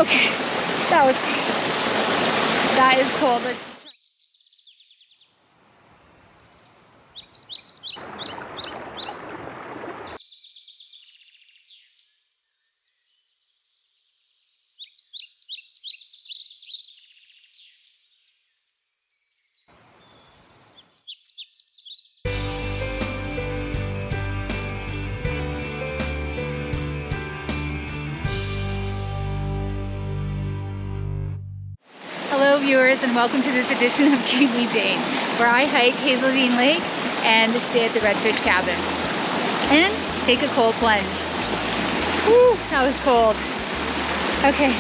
Okay, that was great. That is cold. Hello viewers, and welcome to this edition of Keep Me Jane, where I hike Haiseldean Lake and stay at the Redfish Cabin and take a cold plunge. Whew, that was cold. Okay.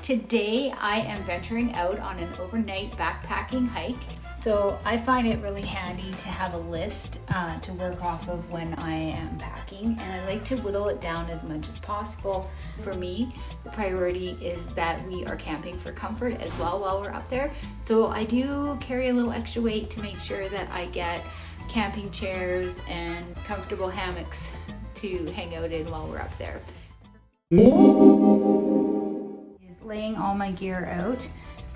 Today I am venturing out on an overnight backpacking hike. So I find it really handy to have a list to work off of when I am packing, and I like to whittle it down as much as possible. For me, the priority is that we are camping for comfort as well while we're up there. So I do carry a little extra weight to make sure that I get camping chairs and comfortable hammocks to hang out in while we're up there. Is laying all my gear out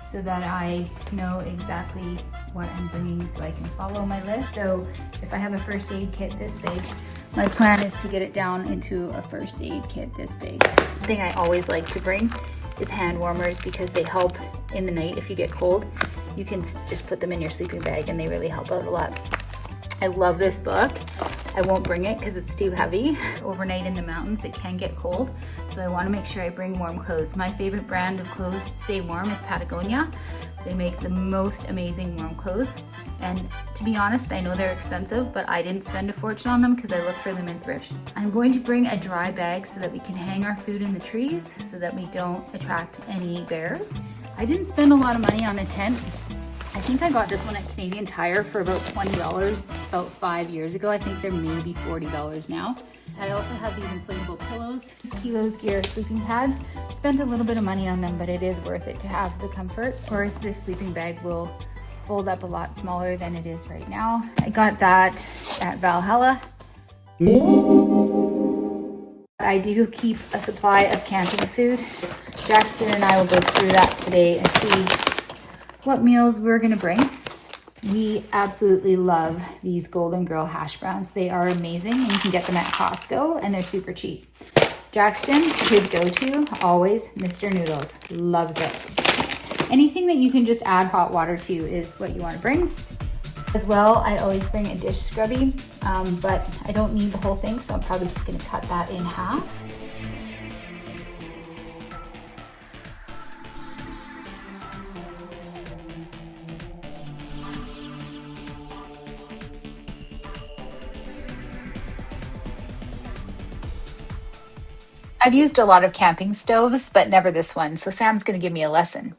so that I know exactly what I'm bringing so I can follow my list. So if I have a first aid kit this big, my plan is to get it down into a first aid kit this big. The thing I always like to bring is hand warmers because they help in the night if you get cold. You can just put them in your sleeping bag and they really help out a lot. I love this book. I won't bring it because it's too heavy. Overnight in the mountains, it can get cold, so I want to make sure I bring warm clothes. My favorite brand of clothes to stay warm is Patagonia. They make the most amazing warm clothes, and to be honest, I know they're expensive, but I didn't spend a fortune on them because I look for them in thrift. I'm going to bring a dry bag so that we can hang our food in the trees so that we don't attract any bears. I didn't spend a lot of money on a tent. I think I got this one at Canadian Tire for about $20 about 5 years ago. I think they're maybe $40 now. I also have these inflatable pillows, Kilo's Gear sleeping pads. Spent a little bit of money on them, but it is worth it to have the comfort. Of course, this sleeping bag will fold up a lot smaller than it is right now. I got that at Valhalla. I do keep a supply of camping food. Jackson and I will go through that today and see what meals we're gonna bring. We absolutely love these Golden Girl hash browns. They are amazing, and you can get them at Costco, and they're super cheap. Jackson, his go-to, always Mr. Noodles. Loves it. Anything that you can just add hot water to is what you want to bring. As well, I always bring a dish scrubby, but I don't need the whole thing, so I'm probably just gonna cut that in half. I've used a lot of camping stoves, but never this one, so Sam's gonna give me a lesson.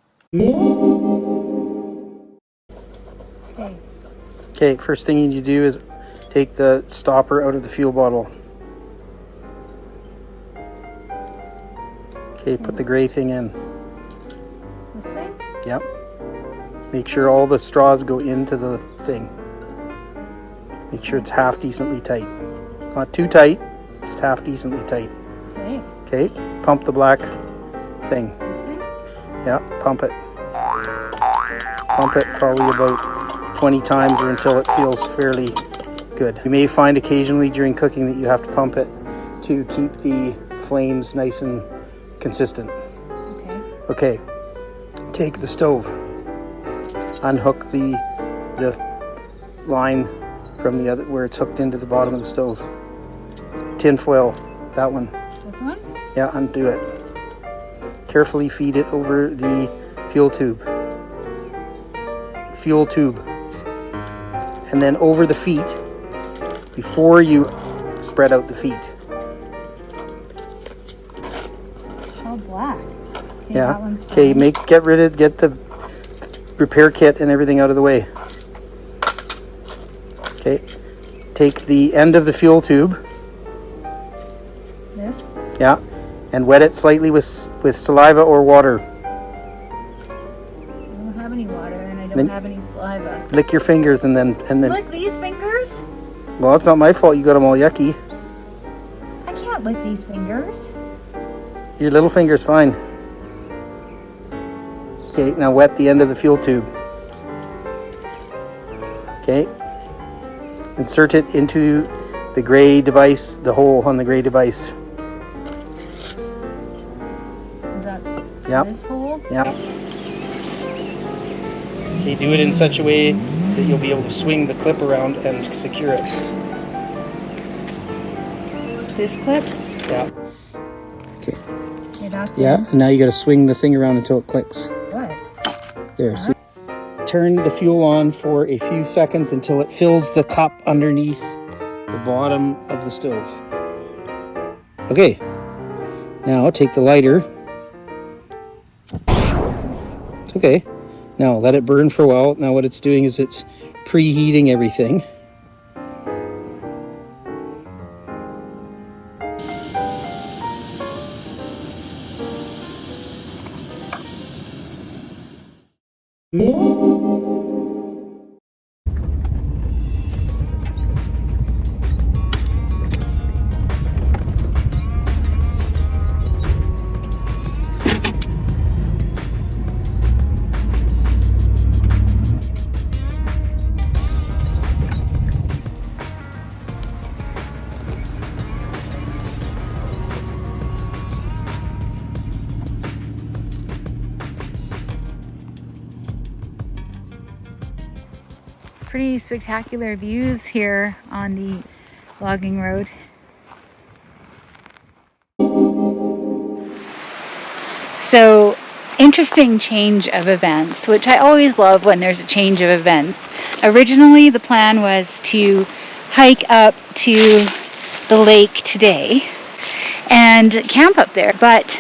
Okay, first thing you need to do is take the stopper out of the fuel bottle. Okay, put the gray thing in. This thing? Yep. Make sure all the straws go into the thing. Make sure it's half decently tight. Not too tight, just half decently tight. Okay. Okay, pump the black thing. This thing? Yeah, pump it. Pump it probably about 20 times or until it feels fairly good. You may find occasionally during cooking that you have to pump it to keep the flames nice and consistent. Okay. Okay, take the stove. Unhook the line from the other where it's hooked into the bottom of the stove. Tin foil, that one. This one? Yeah, undo it. Carefully feed it over the fuel tube. Fuel tube. And then over the feet before you spread out the feet. All black. See, Yeah. that one's Okay, fine. get the repair kit and everything out of the way. Okay. Take the end of the fuel tube. This? Yeah. And wet it slightly with saliva or water. I don't have any water and I don't have any saliva. Lick your fingers and then. Lick these fingers? Well, it's not my fault you got them all yucky. I can't lick these fingers. Your little finger's fine. Okay, now wet the end of the fuel tube. Okay. Insert it into the gray device, the hole on the gray device. Is that this hole? Yeah. Okay, do it in such a way that you'll be able to swing the clip around and secure it. This clip? Yeah. Okay. Okay, that's Yeah, and now you got to swing the thing around until it clicks. What? There, see? Turn the fuel on for a few seconds until it fills the cup underneath the bottom of the stove. Okay, now take the lighter. It's okay. Now let it burn for a while. Now what it's doing is it's preheating everything. Pretty spectacular views here on the logging road. So, interesting change of events, which I always love when there's a change of events. Originally, the plan was to hike up to the lake today and camp up there, but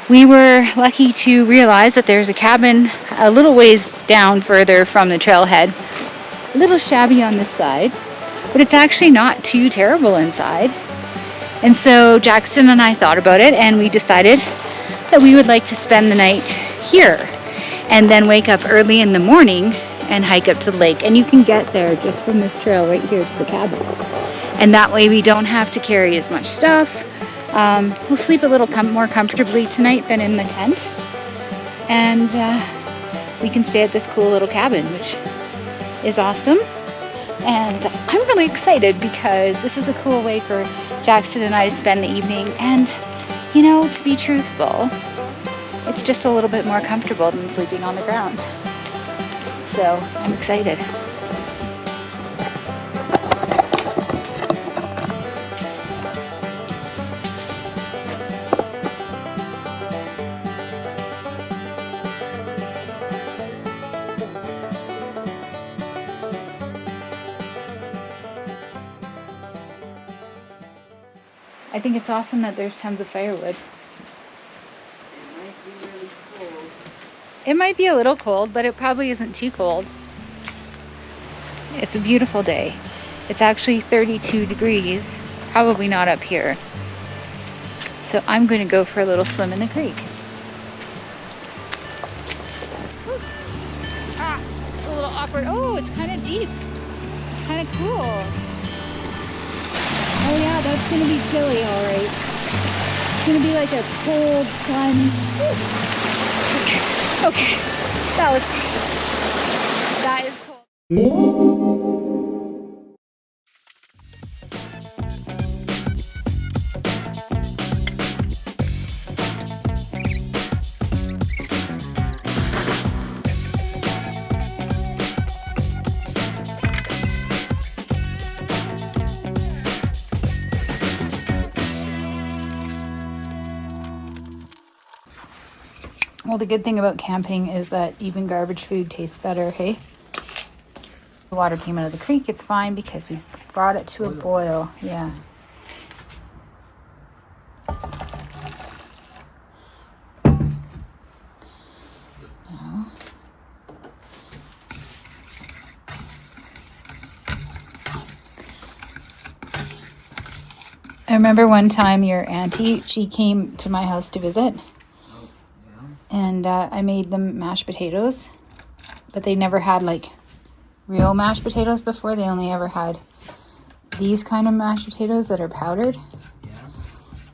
we were lucky to realize that there's a cabin a little ways down further from the trailhead. A little shabby on this side, but it's actually not too terrible inside. And so Jackson and I thought about it, and we decided that we would like to spend the night here and then wake up early in the morning and hike up to the lake. And you can get there just from this trail right here to the cabin. And that way we don't have to carry as much stuff. We'll sleep a little more comfortably tonight than in the tent. And we can stay at this cool little cabin, which is awesome. And I'm really excited because this is a cool way for Jackson and I to spend the evening. And, you know, to be truthful, it's just a little bit more comfortable than sleeping on the ground. So I'm excited. I think it's awesome that there's tons of firewood. It might be really cold. It might be a little cold, but it probably isn't too cold. It's a beautiful day. It's actually 32 degrees, probably not up here. So I'm going to go for a little swim in the creek. Ah, it's a little awkward. Oh, it's kind of deep. It's kind of cool. Oh yeah, that's gonna be chilly, all right. It's gonna be like a cold sun. Okay, that was cool. That is cool. Well, the good thing about camping is that even garbage food tastes better, hey? The water came out of the creek, it's fine because we brought it to a boil, yeah. Now. I remember one time your auntie, she came to my house to visit. And I made them mashed potatoes, but they never had like real mashed potatoes before. They only ever had these kind of mashed potatoes that are powdered. Yeah.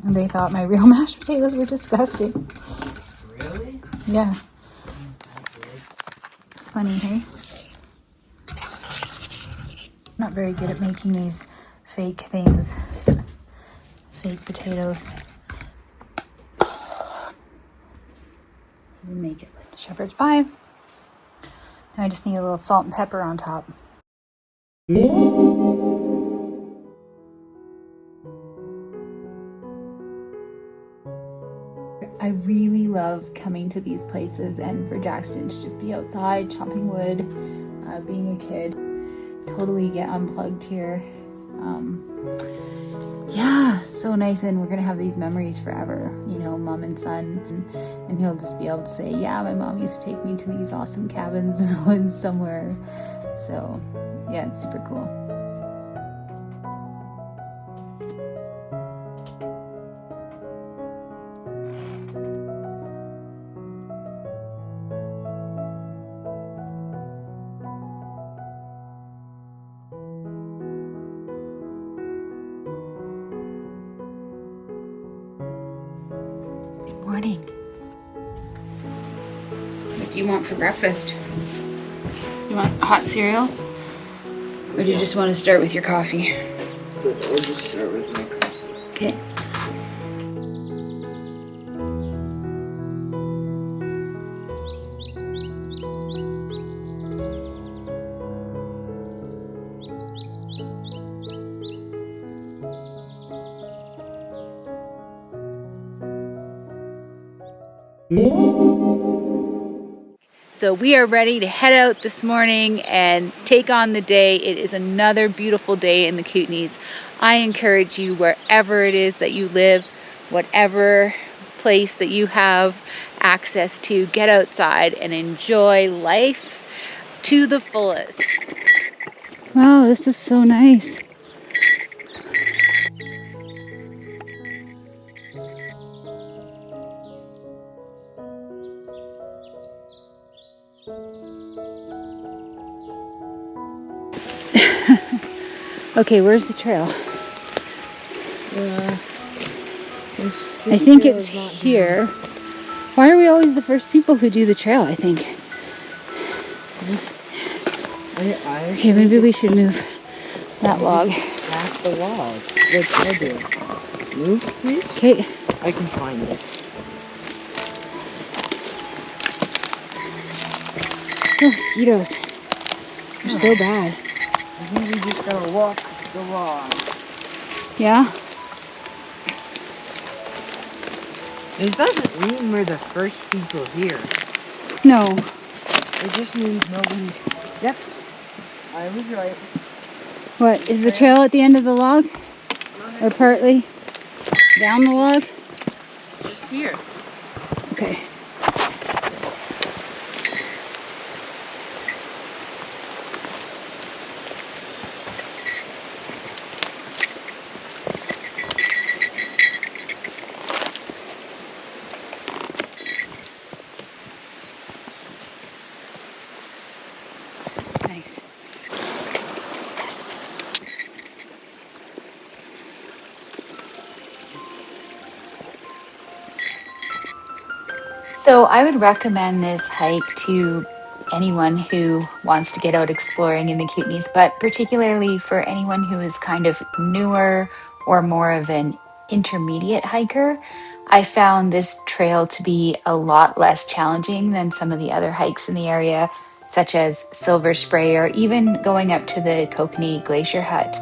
And they thought my real mashed potatoes were disgusting. Really? Yeah. It's funny, hey? Not very good at making these fake things. Fake potatoes. We make it with shepherd's pie. Now I just need a little salt and pepper on top. I really love coming to these places and for Jackson to just be outside chopping wood, being a kid, totally get unplugged here. Yeah, so nice, and we're gonna have these memories forever, you know, mom and son, and he'll just be able to say, yeah, my mom used to take me to these awesome cabins in the woods somewhere. So yeah, it's super cool. Morning. What do you want for breakfast? You want hot cereal? Or do you just want to start with your coffee? I'll just start with my coffee. Okay. So we are ready to head out this morning and take on the day. It is another beautiful day in the Kootenays. I encourage you, wherever it is that you live, whatever place that you have access to, get outside and enjoy life to the fullest. Wow, this is so nice. Okay, where's the trail? I think it's here. Why are we always the first people who do the trail, I think? Okay, maybe we should move that log. Past the log. What I do? Move, please? Okay. I can find it. Oh, mosquitoes. They're so bad. I think we just gotta walk the log. Yeah? It doesn't mean we're the first people here. No. It just means nobody... Yep. I was right. What, is the trail at the end of the log? Or partly down the log? Just here. Okay. Nice. So I would recommend this hike to anyone who wants to get out exploring in the Kootenays, but particularly for anyone who is kind of newer or more of an intermediate hiker. I found this trail to be a lot less challenging than some of the other hikes in the area, such as Silver Spray or even going up to the Kokanee Glacier hut.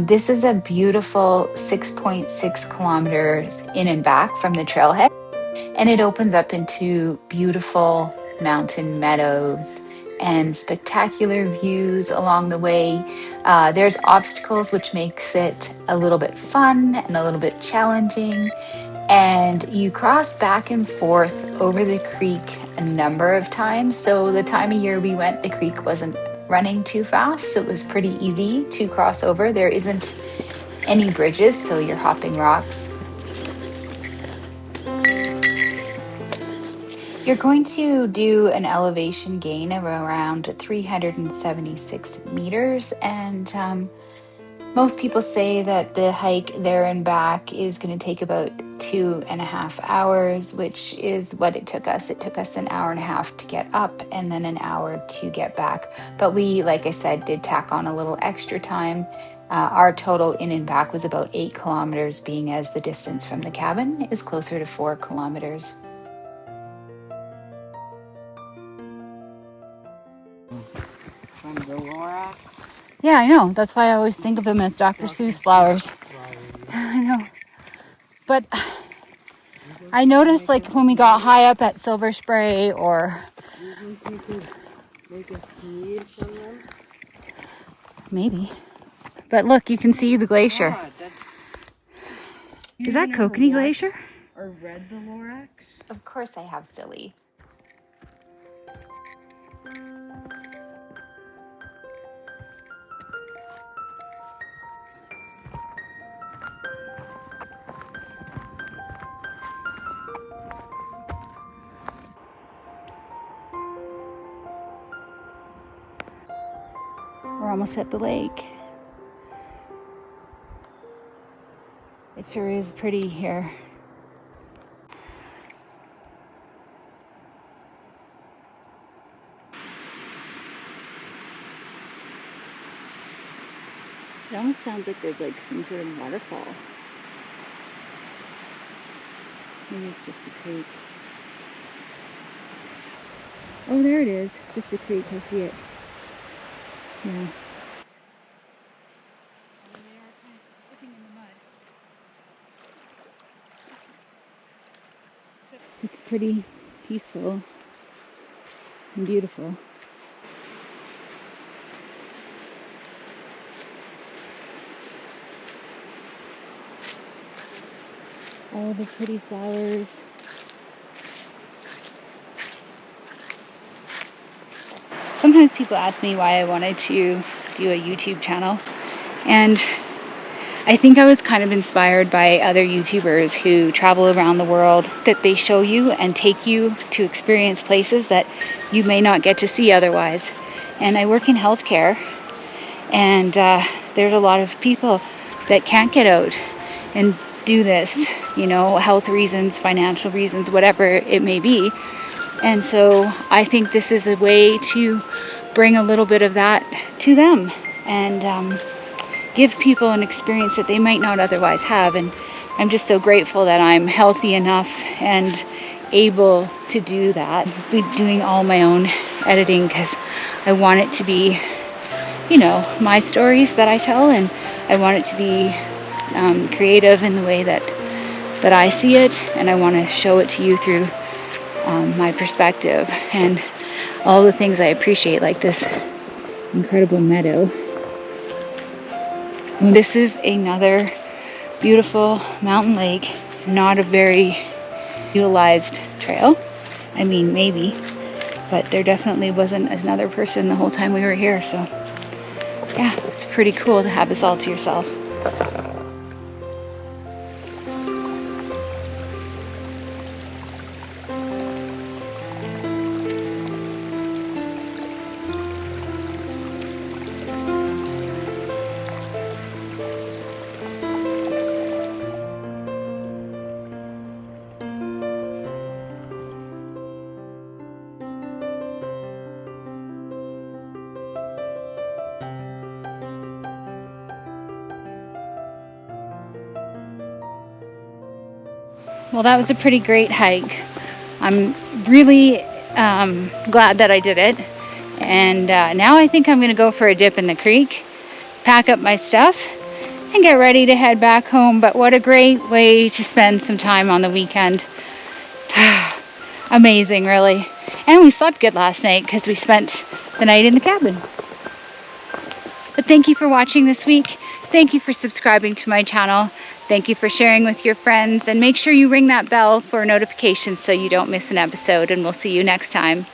This is a beautiful 6.6 kilometers in and back from the trailhead. And it opens up into beautiful mountain meadows and spectacular views along the way. There's obstacles, which makes it a little bit fun and a little bit challenging. And you cross back and forth over the creek a number of times. So the time of year we went, the creek wasn't running too fast. So it was pretty easy to cross over. There isn't any bridges, so you're hopping rocks. You're going to do an elevation gain of around 376 meters, and Most people say that the hike there and back is going to take about 2.5 hours, which is what it took us. It took us an hour and a half to get up and then an hour to get back. But we, like I said, did tack on a little extra time. Our total in and back was about 8 kilometers, being as the distance from the cabin is closer to 4 kilometers. From the Lorax. Yeah, I know. That's why I always think of them as Dr. Seuss flowers. I know. But I noticed, like, when we got high up at Silver Spray or... You think you could make a seed from them? Maybe. But look, you can see the glacier. God, that's... Is that Kokanee Glacier? Or read the Lorax? Of course I have, silly. We're almost at the lake. It sure is pretty here. It almost sounds like there's like some sort of waterfall. Maybe it's just a creek. Oh, there it is. It's just a creek. I see it. Yeah. They are kind of sticking in the mud. It's pretty peaceful and beautiful. All the pretty flowers. Sometimes people ask me why I wanted to do a YouTube channel, and I think I was kind of inspired by other YouTubers who travel around the world, that they show you and take you to experience places that you may not get to see otherwise. And I work in healthcare, and there's a lot of people that can't get out and do this, you know, health reasons, financial reasons, whatever it may be. And so I think this is a way to bring a little bit of that to them and give people an experience that they might not otherwise have. And I'm just so grateful that I'm healthy enough and able to do that. I'll be doing all my own editing because I want it to be, you know, my stories that I tell, and I want it to be creative in the way that I see it, and I want to show it to you through my perspective and all the things I appreciate, like this incredible meadow. And this is another beautiful mountain lake, not a very utilized trail. I mean, maybe, but there definitely wasn't another person the whole time we were here, so yeah, it's pretty cool to have this all to yourself. Well, that was a pretty great hike. I'm really glad that I did it. And now I think I'm going to go for a dip in the creek, pack up my stuff, and get ready to head back home. But what a great way to spend some time on the weekend. Amazing, really. And we slept good last night because we spent the night in the cabin. But thank you for watching this week. Thank you for subscribing to my channel. Thank you for sharing with your friends, and make sure you ring that bell for notifications so you don't miss an episode, and we'll see you next time.